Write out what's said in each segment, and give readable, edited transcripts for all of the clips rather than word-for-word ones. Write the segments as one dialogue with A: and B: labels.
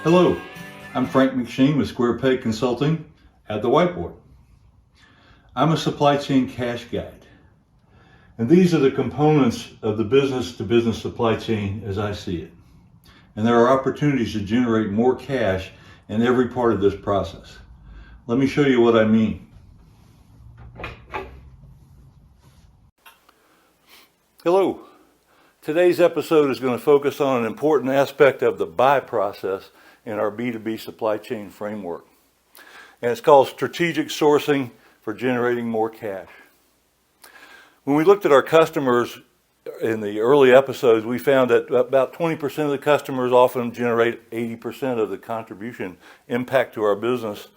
A: Hello, I'm Frank McSheen with Square Peg Consulting at the Whiteboard. I'm a supply chain cash guide, and these are the components of the business-to-business supply chain as I see it. And there are opportunities to generate more cash in every part of this process. Let me show you what I mean. Hello. Today's episode is going to focus on an important aspect of the buy process in our B2B supply chain framework. And it's called strategic sourcing for generating more cash. When we looked at our customers in the early episodes, we found that about 20% of the customers often generate 80% of the contribution impact to our business.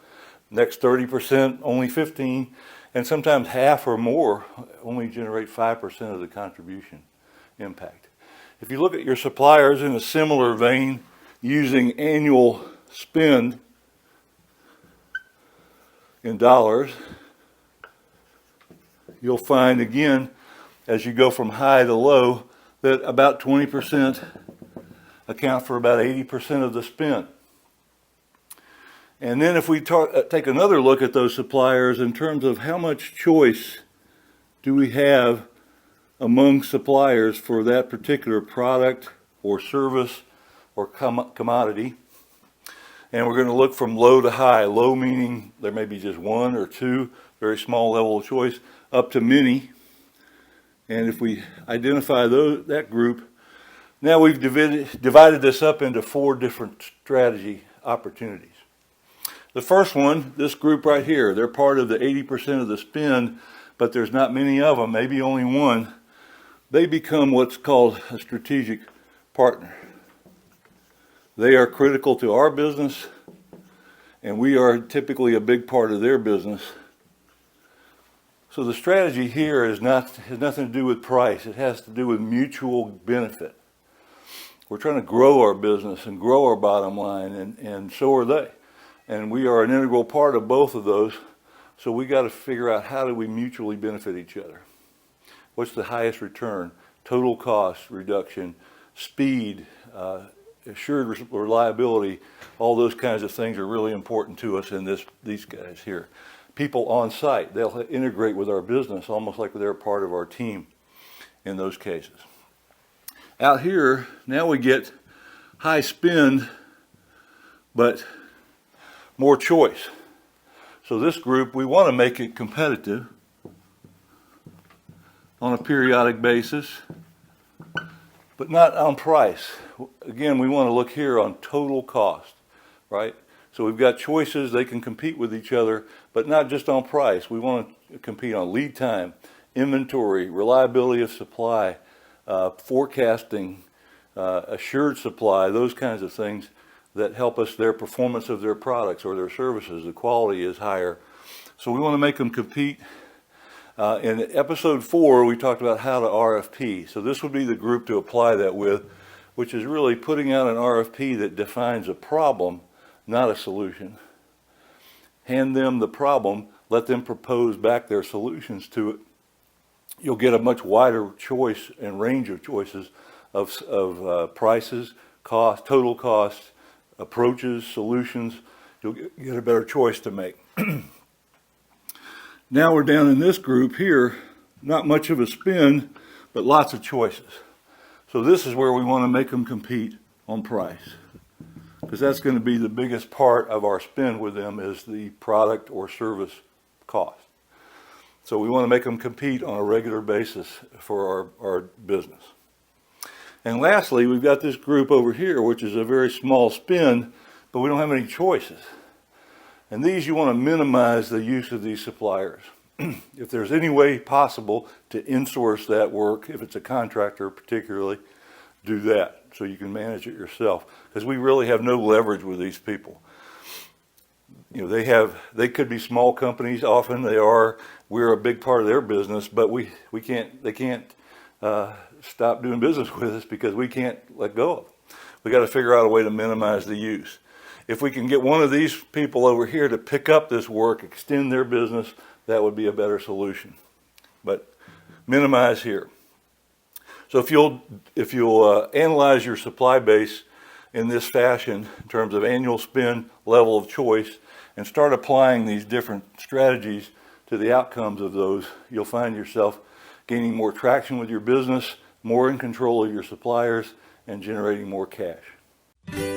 A: Next 30%, only 15%, and sometimes half or more only generate 5% of the contribution impact. If you look at your suppliers in a similar vein, using annual spend in dollars, you'll find again, as you go from high to low, that about 20% account for about 80% of the spend. And then if we take another look at those suppliers in terms of how much choice do we have among suppliers for that particular product or service or commodity, and we're going to look from low to high. Low meaning there may be just one or two, very small level of choice, up to many. And if we identify that group, now we've divided this up into 4 different strategy opportunities. The first one, this group right here, they're part of the 80% of the spend, but there's not many of them, maybe only one. They become what's called a strategic partner. They are critical to our business, and we are typically a big part of their business. So the strategy here has nothing to do with price. It has to do with mutual benefit. We're trying to grow our business and grow our bottom line, and so are they. And we are an integral part of both of those. So we got to figure out, how do we mutually benefit each other? What's the highest return? Total cost reduction, speed, assured reliability, all those kinds of things are really important to us in these guys here. People on site, they'll integrate with our business almost like they're part of our team in those cases. Out here, now we get high spend, but more choice. So this group, we want to make it competitive on a periodic basis, but not on price. Again, we want to look here on total cost, right? So we've got choices, they can compete with each other, but not just on price. We want to compete on lead time, inventory, reliability of supply, forecasting, assured supply, those kinds of things that help us, their performance of their products or their services. The quality is higher. So we want to make them compete. In episode 4, we talked about how to RFP. So this would be the group to apply that with, which is really putting out an RFP that defines a problem, not a solution. Hand them the problem, let them propose back their solutions to it. You'll get a much wider choice and range of choices of prices, cost, total costs, approaches, solutions. You'll get a better choice to make. Now we're down in this group here, not much of a spend, but lots of choices. So this is where we want to make them compete on price, because that's going to be the biggest part of our spend with them, is the product or service cost. So we want to make them compete on a regular basis for our business. And lastly, we've got this group over here, which is a very small spend, but we don't have any choices. And these, you want to minimize the use of these suppliers. If there's any way possible to insource that work, if it's a contractor particularly, do that so you can manage it yourself. Because we really have no leverage with these people. You know, they could be small companies, often they are. We're a big part of their business, but they can't stop doing business with us because we can't let go of them. We got to figure out a way to minimize the use. If we can get one of these people over here to pick up this work, extend their business, that would be a better solution. But minimize here. So if you'll analyze your supply base in this fashion in terms of annual spend, level of choice, and start applying these different strategies to the outcomes of those, you'll find yourself gaining more traction with your business, more in control of your suppliers, and generating more cash.